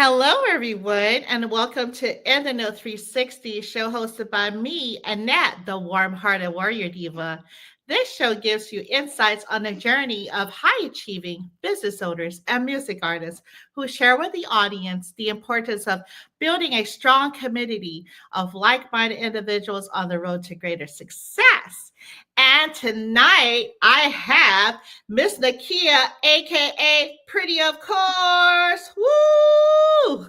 Hello, everyone, and welcome to In the Know 360, show hosted by me, Annette, the warm-hearted warrior diva. This show gives you insights on the journey of high-achieving business owners and music artists who share with the audience the importance of building a strong community of like-minded individuals on the road to greater success. And tonight, I have Miss Nakia, aka Pretty OfCourse. Woo!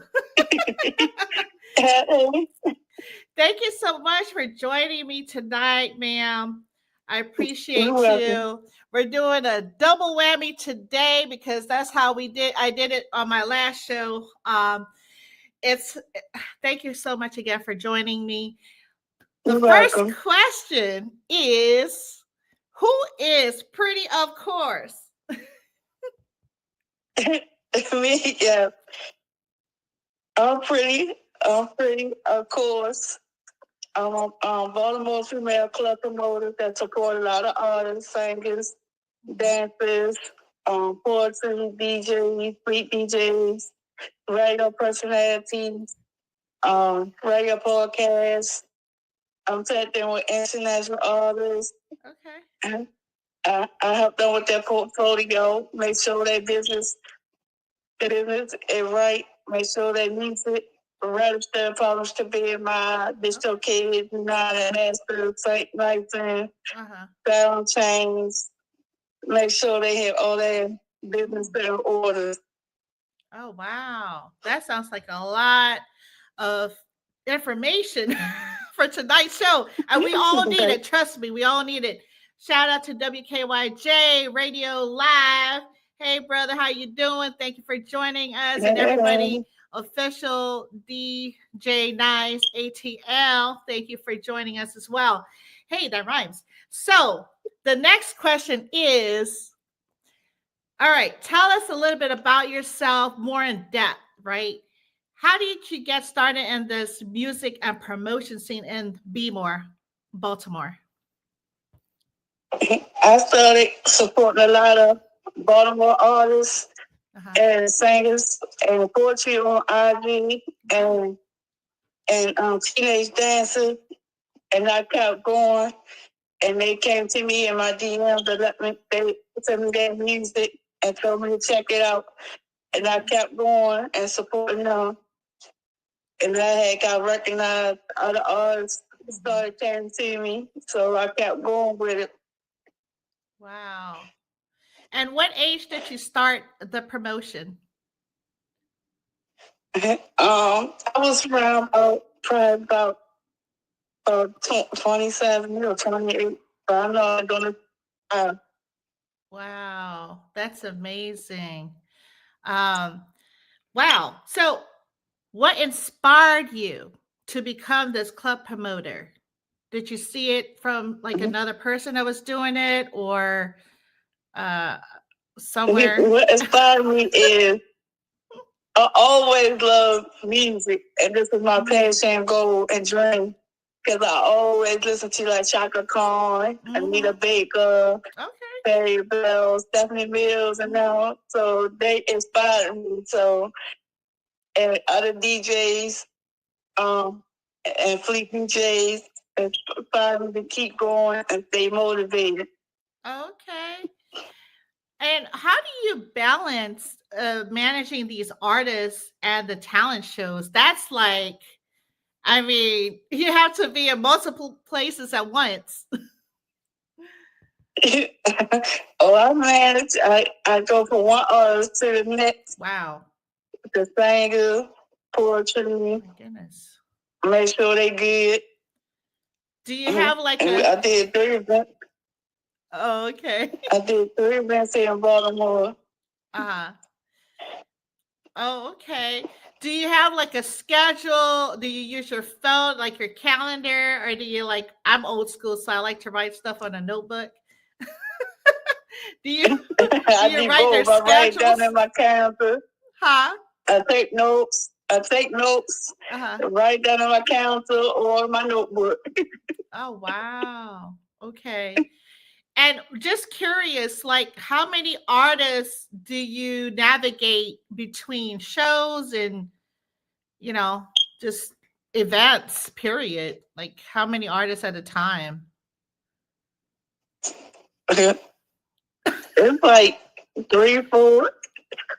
Thank you so much for joining me tonight, ma'am. I appreciate You're welcome. you. We're doing a double whammy today because that's how we did. I did it on my last show. It's Thank you so much again for joining me. The You're first welcome. question is, who is Pretty OfCourse? Me, yeah. I'm pretty, of course. I'm a Baltimore female club promoter that support a lot of artists, singers, dancers, poetry, DJs, street DJs, radio personalities, radio podcasts. I'm tapped in with international artists. Okay. I help them with their portfolio, make sure their business is right, make sure they meet it, register and publish to be in my digital kids, United Master, St. License, sound chains, make sure they have all their business in order. Oh, wow. That sounds like a lot of information for tonight's show. And we all need it. Trust me, we all need it. Shout out to WKYJ Radio Live. Hey, brother, how you doing? Thank you for joining us. And everybody, official DJ Nice ATL, thank you for joining us as well. Hey, that rhymes. So the next question is, all right, tell us a little bit about yourself more in depth, right? How did you get started in this music and promotion scene in Baltimore? I started supporting a lot of Baltimore artists and singers and poetry on IG and teenage dancers, and I kept going. And they came to me in my DMs and they sent me their music and told me to check it out. And I kept going and supporting them. And I had got recognized. Other artists started coming to me, so I kept going with it. Wow. And what age did you start the promotion? I was around probably about 27 or 28. But I'm not going to. Wow, that's amazing. Wow. So, what inspired you to become this club promoter? Did you see it from like another person that was doing it, or somewhere? What inspired me is I always loved music, and this is my passion, goal, and dream. Because I always listen to like Chaka Khan, Anita Baker, Perry Bell, Stephanie Mills, and now. So they inspired me. So, and other DJs, and fleet DJs inspired me to keep going and stay motivated. Okay. And how do you balance managing these artists and the talent shows? That's like, I mean, you have to be in multiple places at once. I manage. I go from one artist to the next. Wow. The singer, poetry. Oh my goodness. Make sure they good. Do you have like I did 3 events. Oh, okay. I did 3 events here in Baltimore. Oh, okay. Do you have like a schedule? Do you use your phone, like your calendar, or do you like? I'm old school, so I like to write stuff on a notebook. do you write their schedules? Write down in my calendar. Huh? I take notes. Write down in my calendar or my notebook. Oh, wow. Okay. And just curious, like how many artists do you navigate between shows and just events, period? Like how many artists at a time? It's like 3, 4.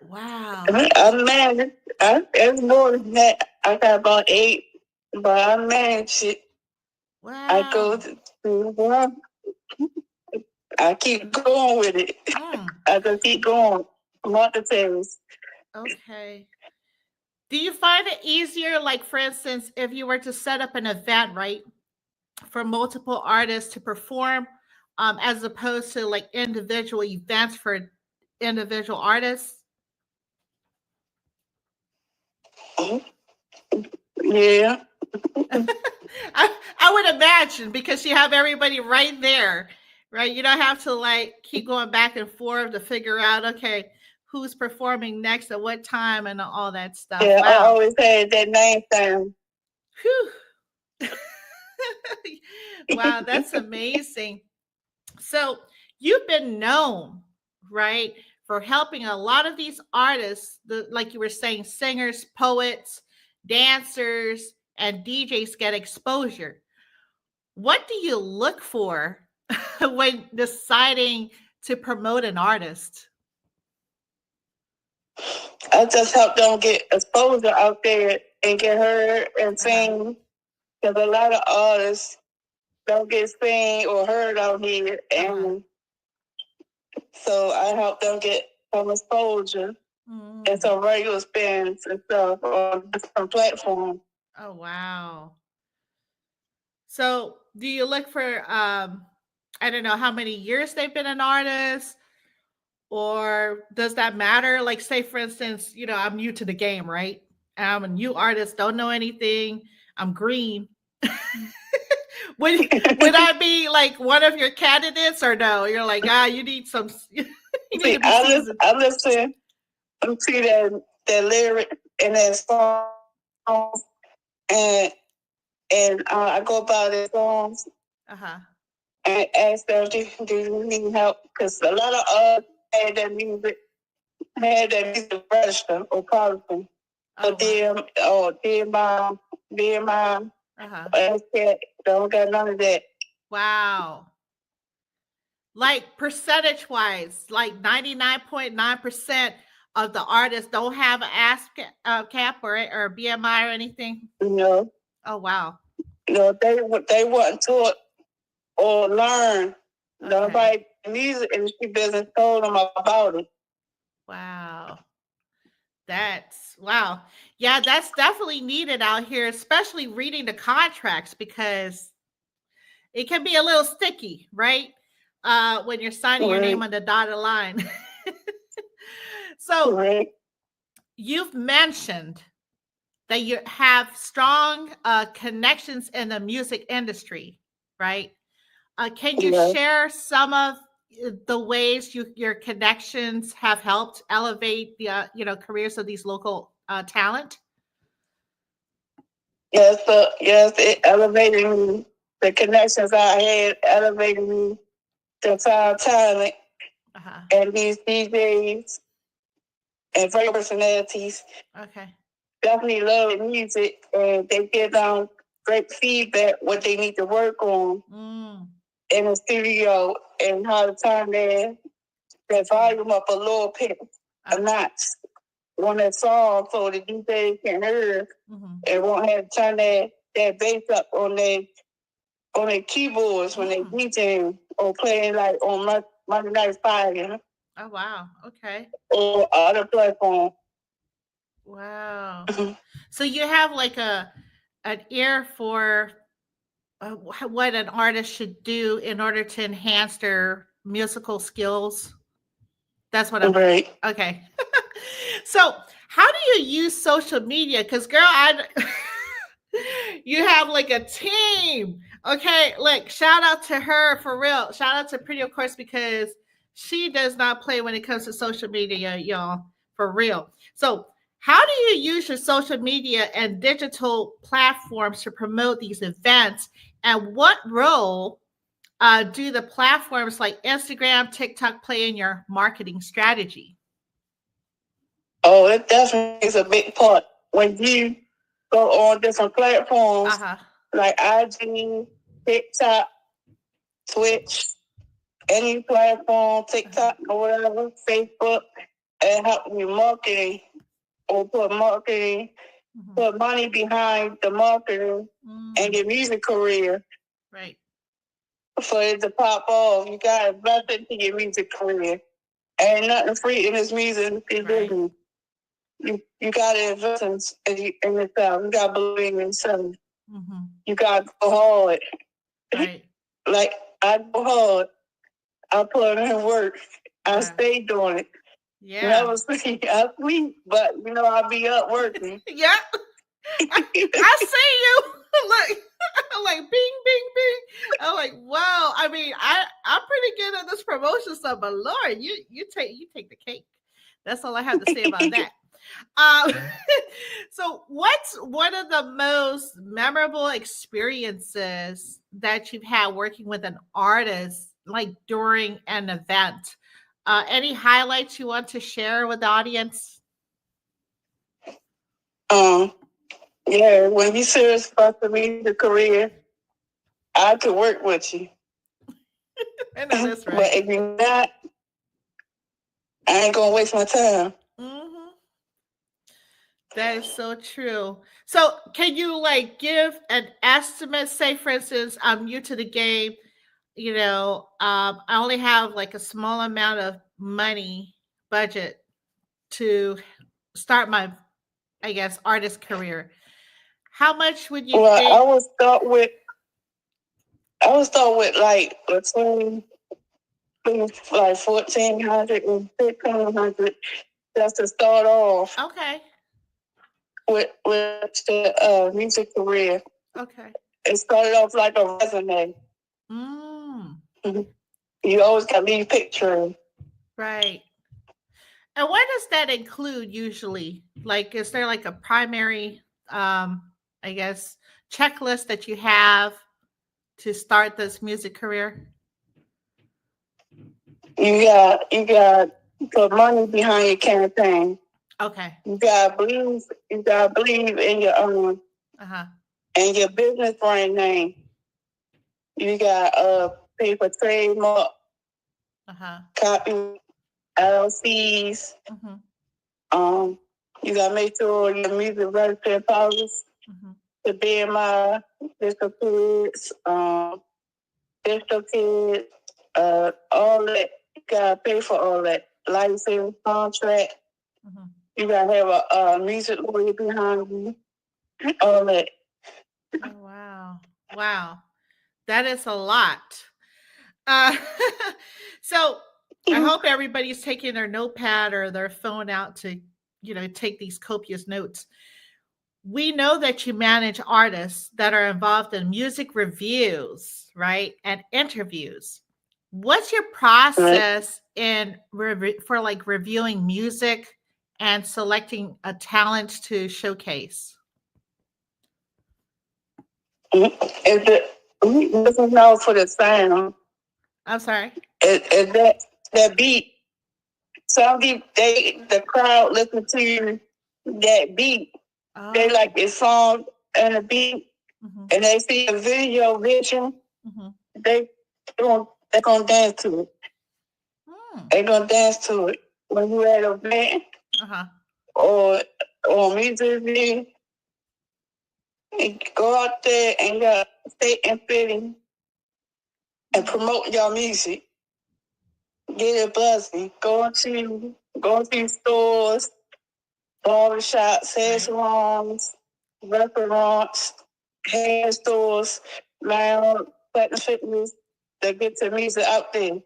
Wow. I'm managed. It's more than that. I got about 8, but I manage it. Wow. I go to one. I keep going with it. I just keep going. Multitask. Okay. Do you find it easier, like for instance, if you were to set up an event, right, for multiple artists to perform, as opposed to like individual events for individual artists? Yeah. I would imagine, because you have everybody right there, right? You don't have to like keep going back and forth to figure out, okay, who's performing next at what time and all that stuff. Yeah, wow. I always had that name thing. Wow, that's amazing. So you've been known, right, for helping a lot of these artists, like you were saying, singers, poets, dancers, and DJs get exposure. What do you look for when deciding to promote an artist? I just help them get exposure out there and get heard and seen. Because a lot of artists don't get seen or heard out here. And so I help them get some exposure and some radio spins and stuff on different platforms. Oh, wow. So do you look for, I don't know how many years they've been an artist, or does that matter? Like, say, for instance, I'm new to the game, right? I'm a new artist, don't know anything. I'm green. would I be like one of your candidates, or no? You're like, you need some. You need to be seasoned. I listen to that lyric and that song, and I go by the songs. And ask them, do you need help? Because a lot of us had that music register or policy. But dear mom, don't got none of that. Wow. Like percentage wise, like 99.9% of the artists don't have an ASCAP or BMI or anything? No. Oh, wow. No, they weren't taught or learn. Nobody in the music industry business told them about it. Wow. Wow. Yeah, that's definitely needed out here, especially reading the contracts, because it can be a little sticky, right? When you're signing your name on the dotted line. So you've mentioned that you have strong connections in the music industry, right? Can you share some of the ways your connections have helped elevate the careers of these local talent? Yes, it elevated me. The connections I had elevated me to find talent and these DJs and radio personalities. Definitely love music, and they give them great feedback what they need to work on in the studio, and how to turn that volume up a little bit, a notch on that song, so the DJ can hear and won't have to turn that bass up on their keyboards when they DJing or playing like on Monday Night Fire. Oh, wow. Okay. Or other platforms. Wow. So you have like an ear for what an artist should do in order to enhance their musical skills. That's what I'm right. Okay. So how do you use social media? Because girl, you have like a team. Okay, look, shout out to her for real. Shout out to Pretty OfCourse, because she does not play when it comes to social media, y'all, for real. So how do you use your social media and digital platforms to promote these events? And what role do the platforms like Instagram, TikTok play in your marketing strategy? Oh, it definitely is a big part. When you go on different platforms Uh-huh. like IG, TikTok, Twitch, any platform, TikTok or whatever, Facebook, and help me marketing or put money behind the marketing and your music career. Right. For it to pop off, you got to invest into your music career. Ain't nothing free in this music business. You got to invest in yourself. You got to believe in yourself. You got to go hard. Right. Like, I go hard. I put in work. I stay doing it. Yeah. Never sleep. I sleep, but I'll be up working. Yeah. I see you. Like, I'm like, bing, bing, bing. I'm like, wow. I mean, I'm pretty good at this promotion stuff, but Lord, you take the cake. That's all I have to say about that. So what's one of the most memorable experiences that you've had working with an artist, like during an event? Any highlights you want to share with the audience? Yeah, when you're serious about the music career, I could work with you. I know that's right. But if you're not, I ain't gonna waste my time. That is so true. So can you like give an estimate? Say, for instance, I'm new to the game. I only have like a small amount of money budget to start my, I guess, artist career. How much would you think? I would start with like between like 1,400 and 1,500 just to start off. Okay. With the music career. Okay. It started off like a resume. You always got to be picturing. Right. And what does that include usually? Like, is there like a primary, I guess, checklist that you have to start this music career? You got to put money behind your campaign. Okay. You gotta believe in your own and your business brand name. You got pay for trademark, copy, LLCs. You gotta make sure your music registered powers to BMI, DistroKids, DistroKids, all that. You gotta pay for all that. License, contract. You gotta have a music lawyer behind you. All that. Oh, wow. Wow. That is a lot. So I hope everybody's taking their notepad or their phone out to, take these copious notes. We know that you manage artists that are involved in music reviews, right? And interviews. What's your process for like reviewing music and selecting a talent to showcase? This is now for the sound. I'm sorry. That beat. Some people, the crowd listen to that beat. They like the song and the beat, and they see a video vision. They're gonna dance to it. They're gonna dance to it when you're at a band or music video. Go out there and stay in fitting and promote your music. Get it buzzing. Go to stores, barbershops, hair salons, restaurants, hair stores, lounge, platinum fitness. To get the music out there.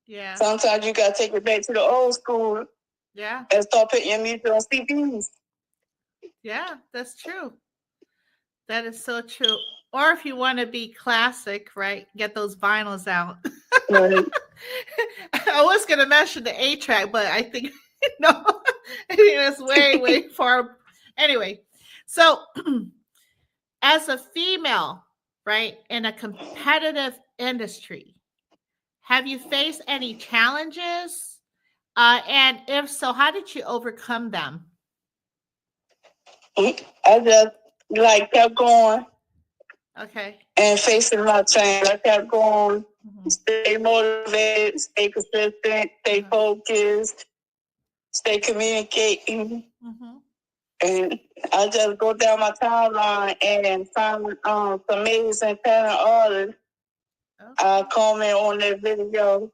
Yeah. Sometimes you gotta take it back to the old school. Yeah. And start putting your music on CDs. Yeah, that's true. That is so true. Or if you want to be classic, right? Get those vinyls out. Right. I was going to mention the 8-track, but I think no. I think that's way far. Anyway, so as a female, right, in a competitive industry, have you faced any challenges? And if so, how did you overcome them? I like kept going Okay. and facing my challenge. I kept going, Mm-hmm. stay motivated, stay consistent, stay focused, stay communicating. Mm-hmm. And I just go down my timeline and find some amazing talent artists. Okay. I comment on their video.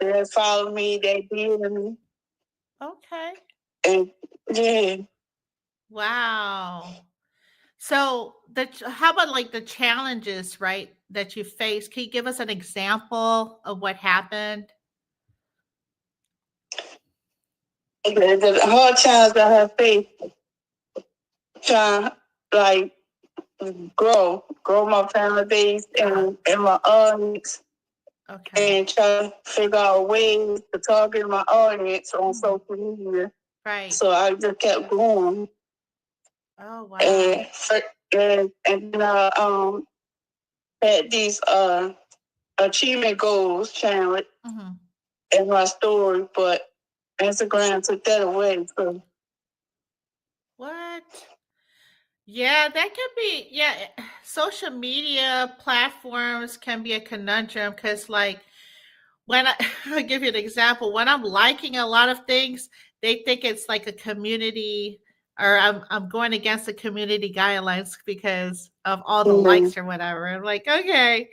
They follow me, they DM me. Okay. And yeah. Wow. So how about like the challenges, right, that you face? Can you give us an example of what happened? The hard challenge I have faced trying like grow my family base and my audience. Okay. And try to figure out ways to target my audience on social media. Right. So I just kept going. Oh wow. And had these achievement goals challenge in my story, but Instagram took that away. So What? Yeah, that could be. Yeah, social media platforms can be a conundrum because, like, when I'll give you an example, when I'm liking a lot of things, they think it's like a community, or I'm going against the community guidelines because of all the likes or whatever. I'm like, okay,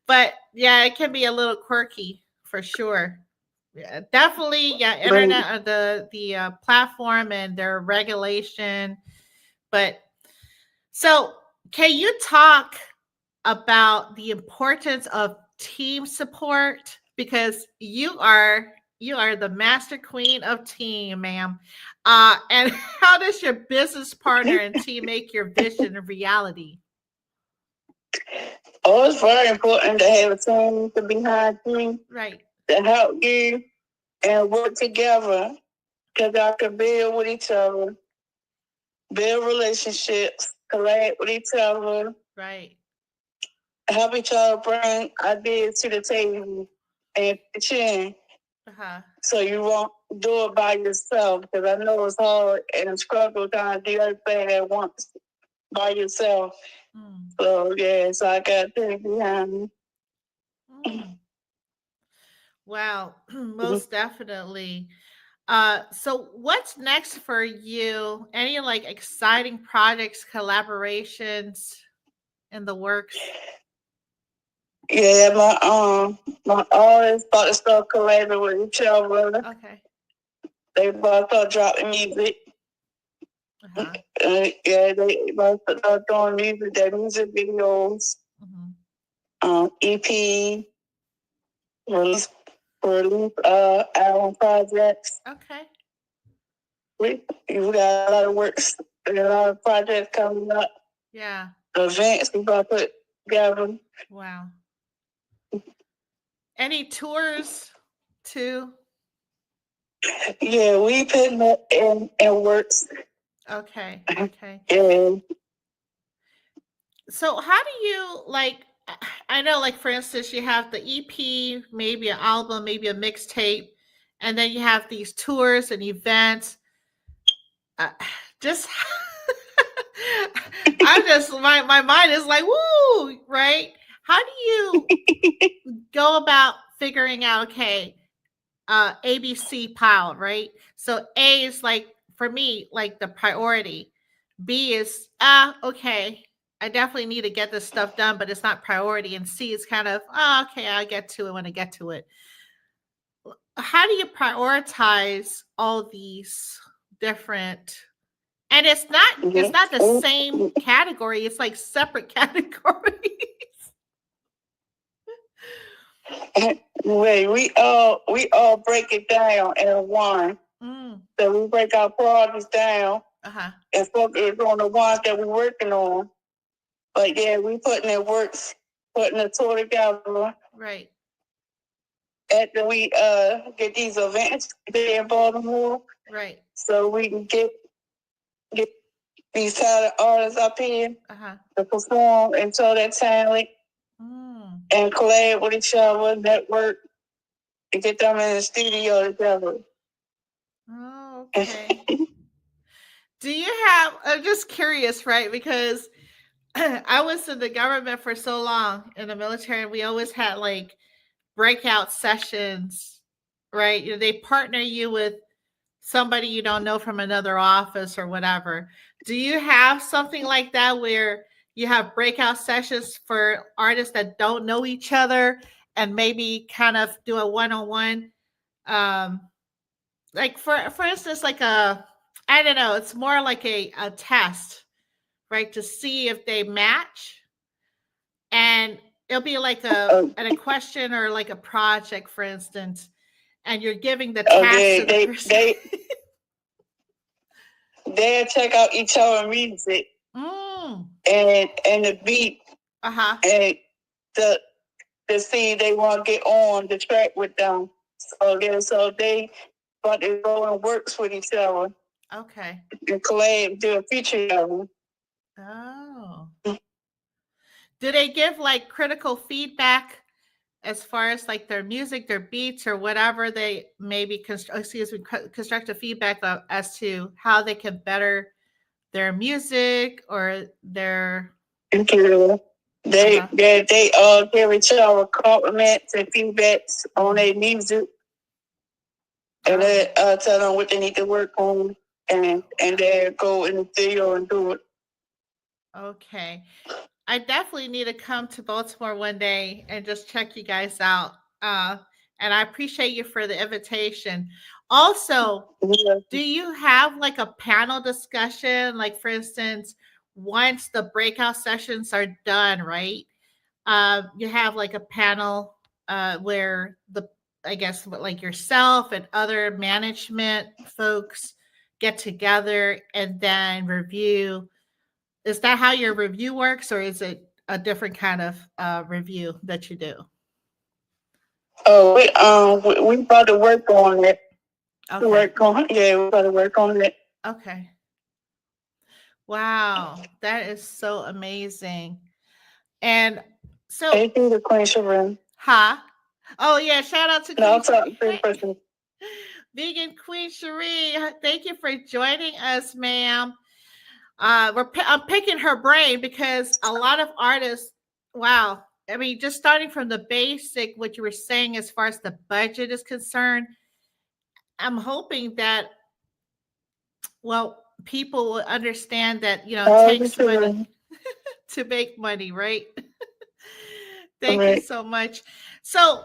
but yeah, it can be a little quirky for sure. Yeah, definitely. Yeah, internet, the platform and their regulation, but. So, can you talk about the importance of team support, because you are the master queen of team, ma'am. And how does your business partner and team make your vision a reality? oh, it's very important to have a team to behind you, Right. to help you and work together, because I can build with each other, build relationships, collab with each other, Right. help each other bring ideas to the table and pitch in. So you won't do it by yourself, because I know it's hard and a struggle trying to do everything at once by yourself. So yeah, so I got things behind me. Wow, most definitely. So what's next for you? Any like exciting projects, collaborations in the works? Yeah, my artists about to start collaborating with each other. Okay. They about to start dropping music. Yeah, they about to start doing music, their music videos, EP, release album projects. Okay. We got a lot of works, a lot of projects coming up. Yeah. Events we about to put together. Wow. Any tours too? Yeah, we putting it in works. Okay. Okay. Yeah. So how do you like, I know like for instance you have the EP, maybe an album, maybe a mixtape, and then you have these tours and events. Just I'm just my mind is like woo, right? How do you go about figuring out, okay, ABC piled, right? So A is like for me like the priority. B is okay, I definitely need to get this stuff done, but it's not priority. And C is kind of okay, I'll get to it when I get to it. How do you prioritize all these different, and it's not the same category, it's like separate categories. Wait, we all break it down in one. So we break our priorities down and focus on the ones that we're working on. But yeah, we putting in works, putting the tour together. Right. After we get these events there in Baltimore. Right. So we can get these talent artists up here to perform and show their talent and collab with each other, network, to get them in the studio together. Oh, okay. Do you have, I'm just curious, right? Because I was in the government for so long in the military, and we always had like breakout sessions, right? They partner you with somebody you don't know from another office or whatever. Do you have something like that where you have breakout sessions for artists that don't know each other and maybe kind of do a one-on-one? Um, like for instance, like I don't know, it's more like a test, right? To see if they match, and it'll be like a question or like a project, for instance, and you're giving the task to the person. They check out each other music and the beat and the see they want to get on the track with them. So they want to go and works with each other. Okay. And collab, do a feature album. Oh. Do they give like critical feedback as far as like their music, their beats, or whatever they maybe constructive feedback as to how they can better their music or their? They give each other compliments and feedbacks on their music, and they tell them what they need to work on, and they go in the studio and do it. Okay. I definitely need to come to Baltimore one day and just check you guys out. And I appreciate you for the invitation. Also, do you have like a panel discussion? Like, for instance, once the breakout sessions are done, right? You have like a panel where I guess like yourself and other management folks get together and then review. Is that how your review works, or is it a different kind of review that you do? Oh, we about to work on it. Okay. We about to work on it. Okay. Wow, that is so amazing. And so, thank you to Queen Shereen. Huh? Oh yeah, shout out to Queen Vegan Queen Sheree. Thank you for joining us, ma'am. I'm picking her brain because a lot of artists, wow, I mean, just starting from the basic, what you were saying as far as the budget is concerned, I'm hoping that, well, people will understand that, it takes money to make money, right? Thank you so much. So,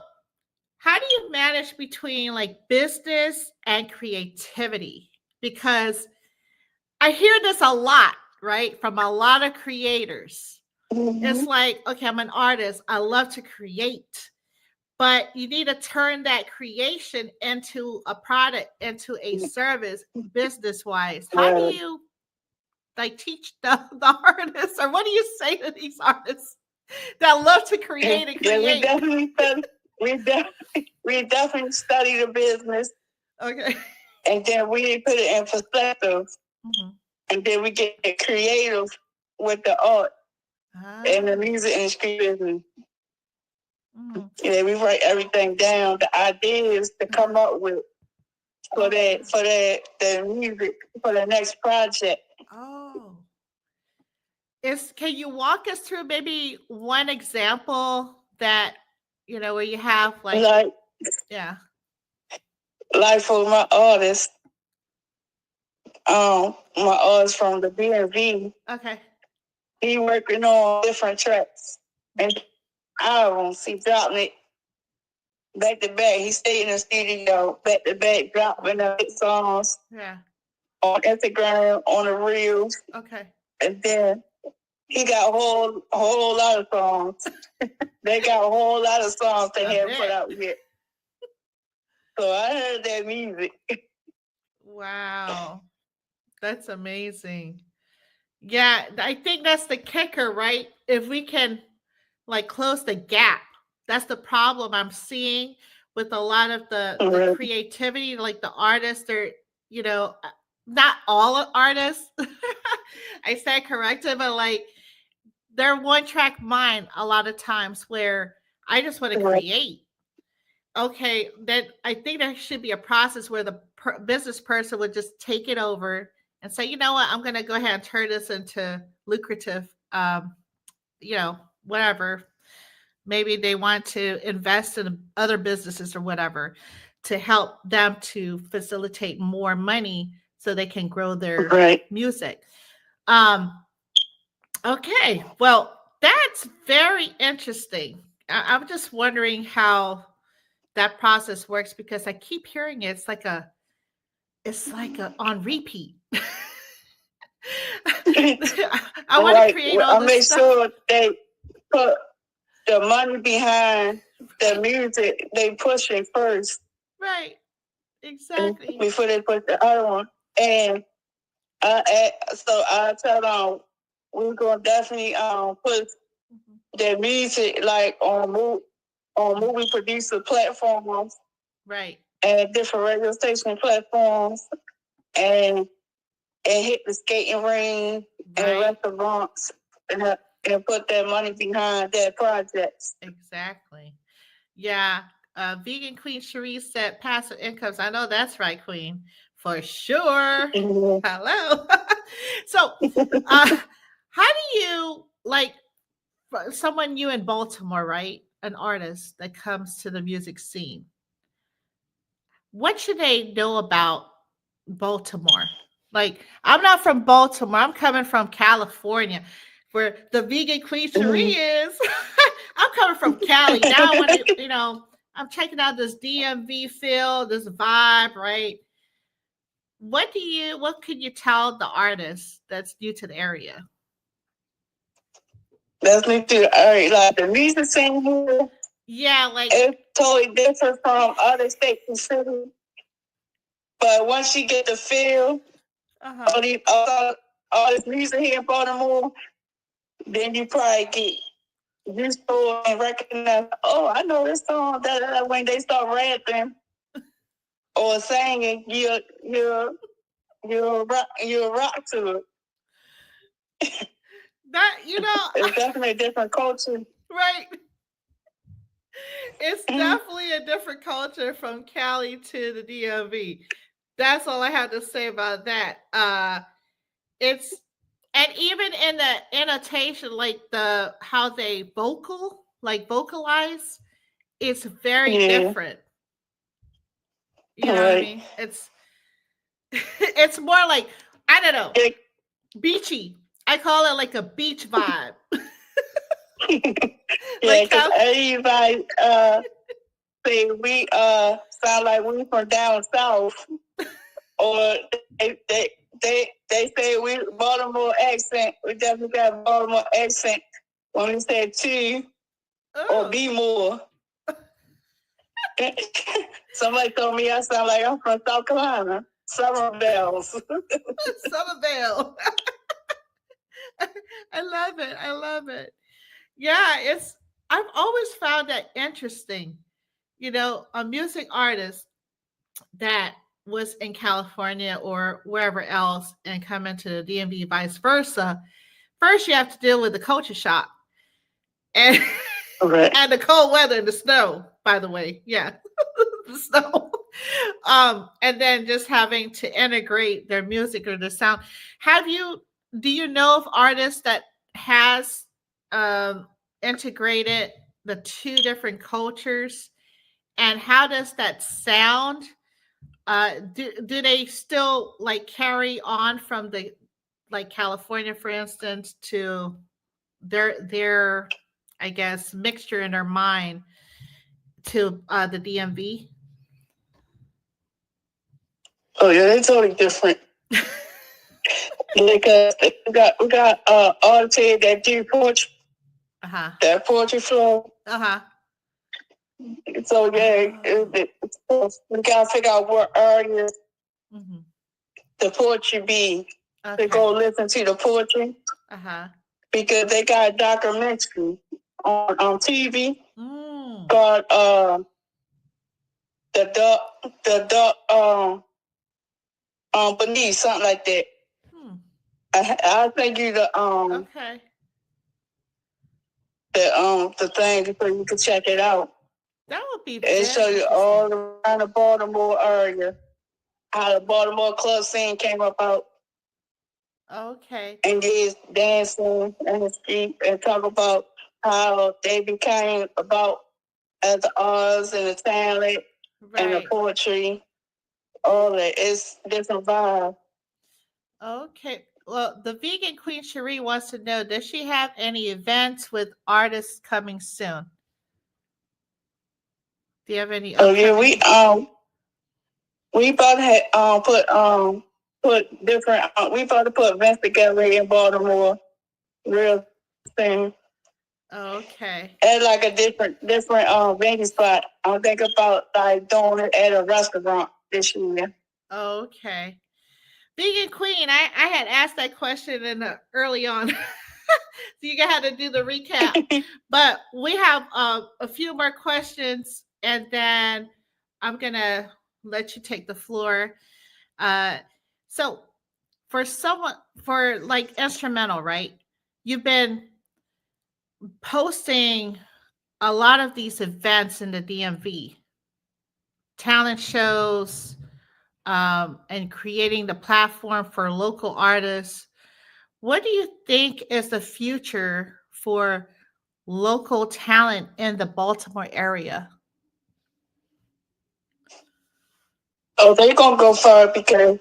how do you manage between like business and creativity? Because I hear this a lot, right? From a lot of creators. It's like, okay, I'm an artist. I love to create, but you need to turn that creation into a product, into a service, business wise. How do you like teach the artists, or what do you say to these artists that love to create and create? Yeah, we definitely study the business. Okay. And then we put it in perspective. And then we get creative with the art and the music industry business. Yeah, we write everything down, the ideas to come up with for the music for the next project. Oh. Can you walk us through maybe one example that, where you have like yeah. Like for my artist, my artist from the B&B. Okay. He working on different tracks and albums. He dropping it back to back. He stayed in the studio back to back, dropping the songs. Yeah. On Instagram, on the reels. Okay. And then he got a whole lot of songs. They got a whole lot of songs they haven't put out yet. So I heard that music. Wow. That's amazing. Yeah, I think that's the kicker, right? If we can like close the gap, that's the problem I'm seeing with a lot of the creativity, like the artists, they're, not all artists. I said corrected, but like they're one track mind a lot of times where I just want to create. Okay, then I think there should be a process where the business person would just take it over and say, you know what, I'm going to go ahead and turn this into lucrative, you know, whatever. Maybe they want to invest in other businesses or whatever to help them to facilitate more money so they can grow their Right. music. Um, okay, well, that's very interesting. I'm just wondering how that process works because I keep hearing it. It's like a on repeat. I want to Right. create Well, all I this make stuff. sure they put the money behind the music. They push it first Right, exactly. before they put the other one. And so I tell them we're gonna definitely put their music like on movie producer platforms Right. and different radio station platforms and hit the skating ring and Right. restaurants and put their money behind their projects. Exactly. Yeah. Vegan Queen Cherie said passive incomes. I know that's right, Queen. For sure. Mhm. Hello. So, how do you like someone you in Baltimore, right? An artist that comes to the music scene. What should they know about Baltimore? Like, I'm not from Baltimore. I'm coming from California, where the vegan Queen Cherie is. I'm coming from Cali. Now I want to, I'm checking out this DMV feel, this vibe, right? What could you tell the artist that's new to the area? That's new to the area. Like the music scene here, Yeah, like it's totally different from other states and cities. But once you get the feel, all this music here in Baltimore, then you probably get used to it and recognize, oh, I know this song. When they start rapping or singing, you'll rock to it. That it's definitely a different culture, right? It's definitely a different culture from Cali to the DMV. That's all I have to say about that. It's and even in the annotation, like how they vocalize, it's very different. You know what I mean? It's more like, I don't know, beachy. I call it like a beach vibe. Yeah, because everybody say we sound like we from down south, or they say we Baltimore accent. We definitely got Baltimore accent when we say to or be more. Somebody told me I sound like I'm from South Carolina. Somerville. Somerville. I love it. I love it. Yeah, I've always found that interesting. A music artist that was in California or wherever else and come into the DMV, vice versa. First, you have to deal with the culture shock and and the cold weather and the snow. By the way, yeah, the snow. And then just having to integrate their music or the sound. Do you know of artists that has integrated the two different cultures, and how does that sound? Do they still like carry on from the like California, for instance, to their I guess mixture in their mind to the DMV? Oh yeah, they're totally different. Because we got artists that do poetry. That poetry flow. So yeah, we gotta figure out what areas the poetry be. To go listen to the poetry. Because they got a documentary on TV called the beneath, something like that. I'll send you the the thing so you can check it out. That would be. It show you all around the Baltimore area how the Baltimore club scene came about. Okay. engage dancing in the street and talk about how they became about as the arts and the talent and the Right. poetry, all that. It's different vibe. Okay. Well, the vegan queen Cherie wants to know, does she have any events with artists coming soon? Do you have any Oh yeah, upcoming? we about to put different we about to put events together in Baltimore real soon. Okay. At like a different venue spot. I'm thinking about like doing it at a restaurant this year. Okay. Vegan queen, I had asked that question in the early on. So you had to do the recap. But we have a few more questions, and then I'm gonna let you take the floor. Uh, so for someone for like instrumental, right? You've been posting a lot of these events in the DMV, talent shows, and creating the platform for local artists. What do you think is the future for local talent in the Baltimore area? Oh, they gonna go far because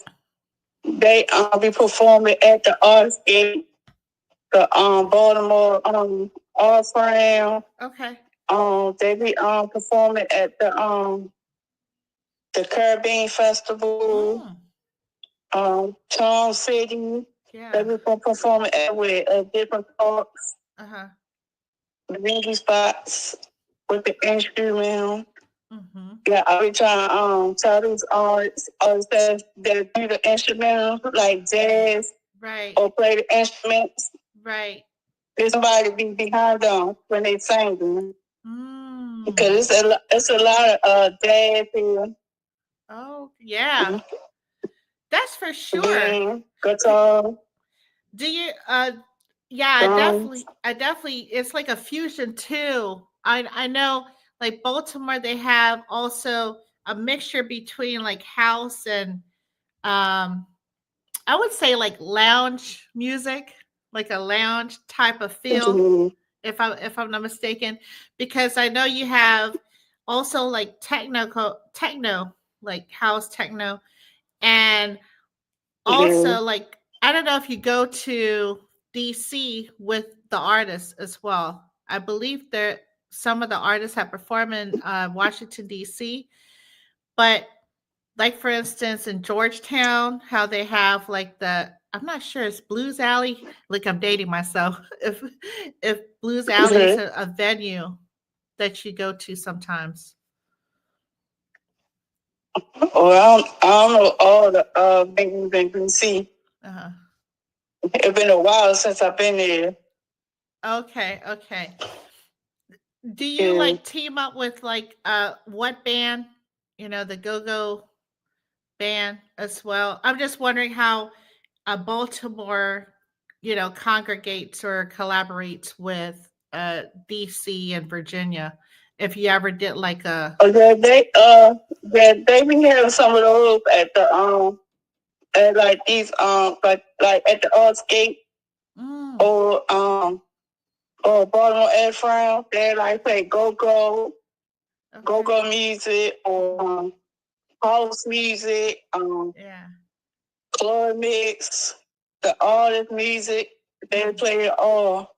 they be performing at the Arts Gate, the Baltimore Arts Round. Okay. They be performing at the Caribbean Festival, Tom City. Yeah. They be performing at different parks, venue spots with the instrument. Yeah, I be trying to tell these artists that do the instrumental like jazz, Right. or play the instruments. Right. There's somebody be behind them when they sing them. Because it's a lot of jazz here. Oh yeah, that's for sure. Guitar. Do you? Yeah, I definitely. It's like a fusion too. I know, like Baltimore, they have also a mixture between like house and um, I would say like lounge music, like a lounge type of feel. If I'm not mistaken, because I know you have also like techno, like house techno, and also like I don't know if you go to DC with the artists as well. I believe that some of the artists have performed in Washington DC, but like for instance in Georgetown, how they have like the I'm not sure it's Blues Alley. Like I'm dating myself. If Blues Alley is a venue that you go to sometimes. Well, I don't know all the venues in DC. It's been a while since I've been there. Okay, okay. Do you like team up with like what band? You know, the go-go band as well. I'm just wondering how Baltimore, you know, congregates or collaborates with DC and Virginia. If you ever did like a they be having some of those at the at like these like at the Arts Gate or Baltimore Air France. They like play go-go music or house music, club mix, the artist music. They play it all.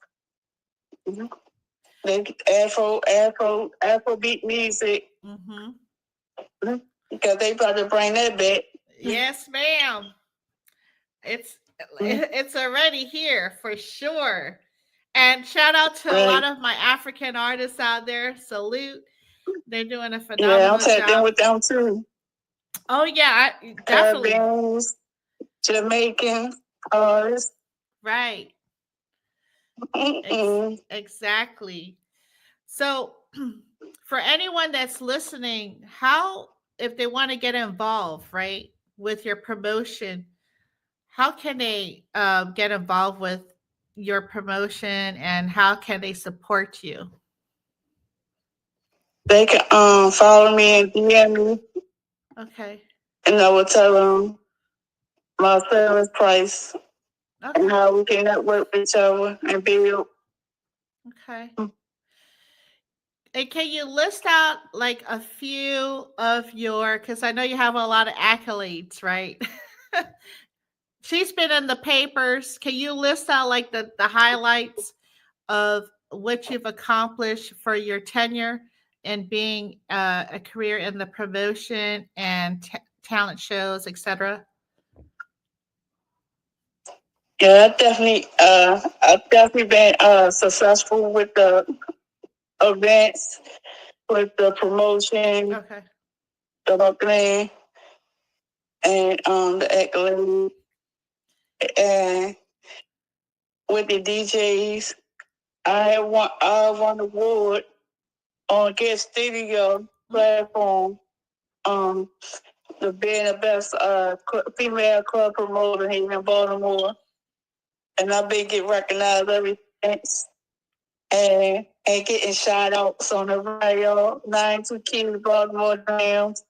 They Afrobeat music. Because they about to bring that back. Yes, ma'am. It's already here for sure. And shout out to a lot of my African artists out there. Salute. They're doing a phenomenal job. Yeah, I'm them with them too. Oh yeah, definitely. Caribbeans, Jamaican artists. Right. Exactly. So for anyone that's listening, how if they want to get involved, right, with your promotion, how can they get involved with your promotion and how can they support you? They can follow me and DM me. Okay. And I will tell them my service price. and how we can network with each other and build. Okay. And can you list out like a few of your, because I know you have a lot of accolades, right? She's been in the papers. Can you list out like the highlights of what you've accomplished for your tenure and being a career in the promotion and talent shows, etc.? Yeah, I've definitely been successful with the events, with the promotion, the marketing, and the accolade, and with the DJs. I won an award on Get Studio platform. The being the best female club promoter here in Baltimore, and I've been getting recognized every since. And getting shout outs on the radio, 92 Keys, Baltimore Drams.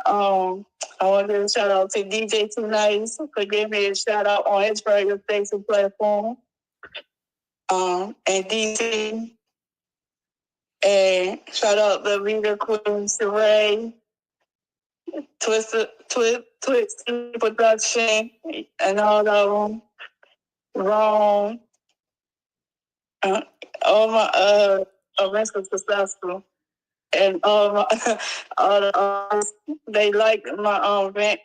I want to give a shout out to DJ Too Nice for giving me a shout out on his radio station platform. And DC. And shout out the Rita Queen, Saray, Twisted Production, and all of them. Wrong. All my events were successful. And all the they liked my event.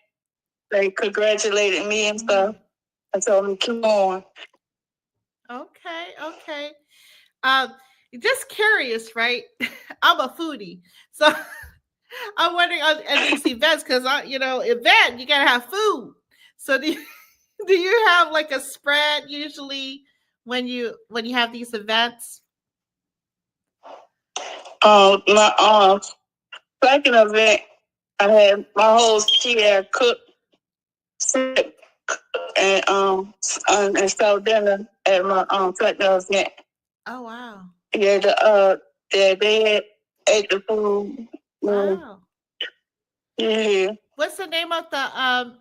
They congratulated me and stuff. And told me keep on. Okay. Just curious, right? I'm a foodie, so I'm wondering at these events because event you gotta have food. So do you have like a spread usually when you have these events? My second event, I had my whole year cooked and served dinner at my second event. Oh wow! Yeah, they ate the food. Wow. Yeah. What's the name of the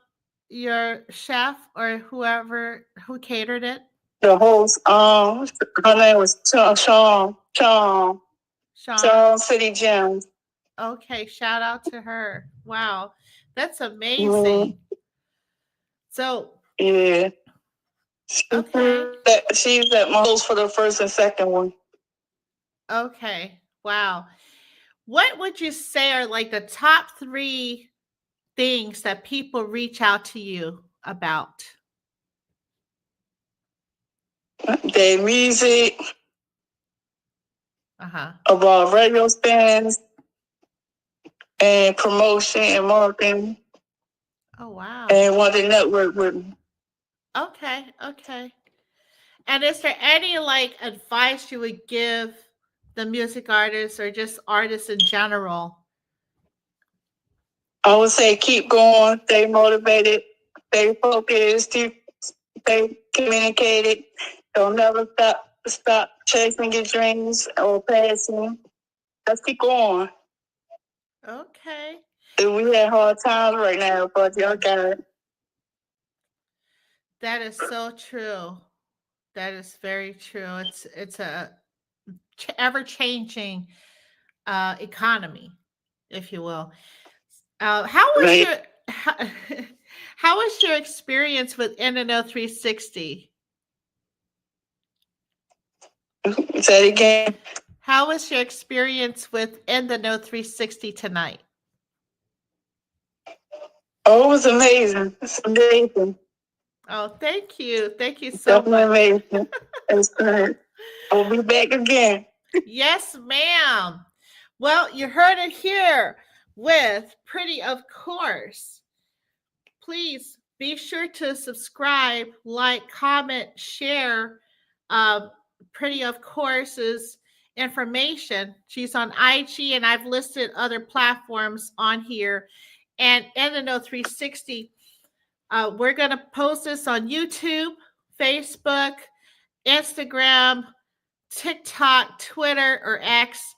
your chef or whoever who catered it? The host, her name was Sean City Gems. Okay, shout out to her. Wow, that's amazing. So yeah, she's at my host for the first and second one. Okay, wow. What would you say are like the top 3 things that people reach out to you about? Their music, about radio spins, and promotion and marketing. Oh wow! And want to network with me. Okay. And is there any like advice you would give the music artists or just artists in general? I would say keep going, stay motivated, stay focused, stay communicated. Don't never stop chasing your dreams or passion. Let's keep going. Okay. We had hard times right now, but y'all got it. That is so true. That is very true. It's a ever changing economy, if you will. How was your experience with NNO 360? Say it again. How was your experience with NNO 360 tonight? Oh, it was amazing. It's amazing. Oh, thank you. Thank you so much. Amazing. It's good. I'll be back again. Yes, ma'am. Well, you heard it here with Pretty OfCourse. Please be sure to subscribe, like, comment, share Pretty OfCourse's information. She's on IG, and I've listed other platforms on here. And NNO 360, we're going to post this on YouTube, Facebook, Instagram, TikTok, Twitter, or X.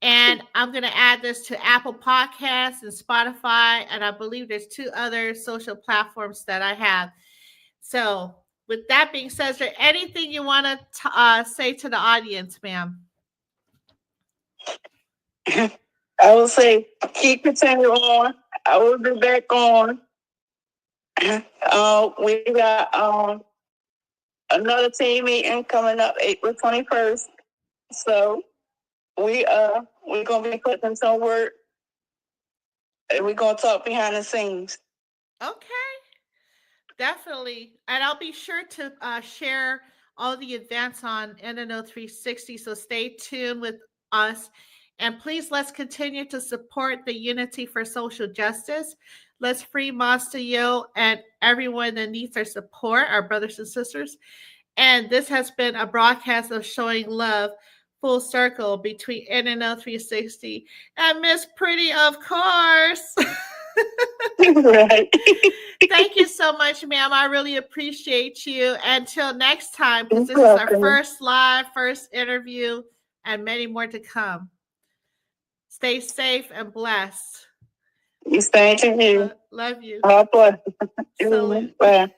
And I'm going to add this to Apple Podcasts and Spotify. And I believe there's 2 other social platforms that I have. So with that being said, is there anything you want to say to the audience, ma'am? I will say, keep continuing on. I will be back on. We got another team meeting coming up April 21st. So we're gonna be putting some work, and we're gonna talk behind the scenes. Okay. Definitely. And I'll be sure to share all the events on NNO 360. So stay tuned with us. And please, let's continue to support the Unity for Social Justice. Let's free Master Yo and everyone that needs our support, our brothers and sisters. And this has been a broadcast of showing love full circle between NNO 360 and Miss Pretty, of course. Right. Thank you so much, ma'am. I really appreciate you. Until next time, because this is our first live, first interview, and many more to come. Stay safe and blessed. Thank you. Love you. God bless. Salute. Bye.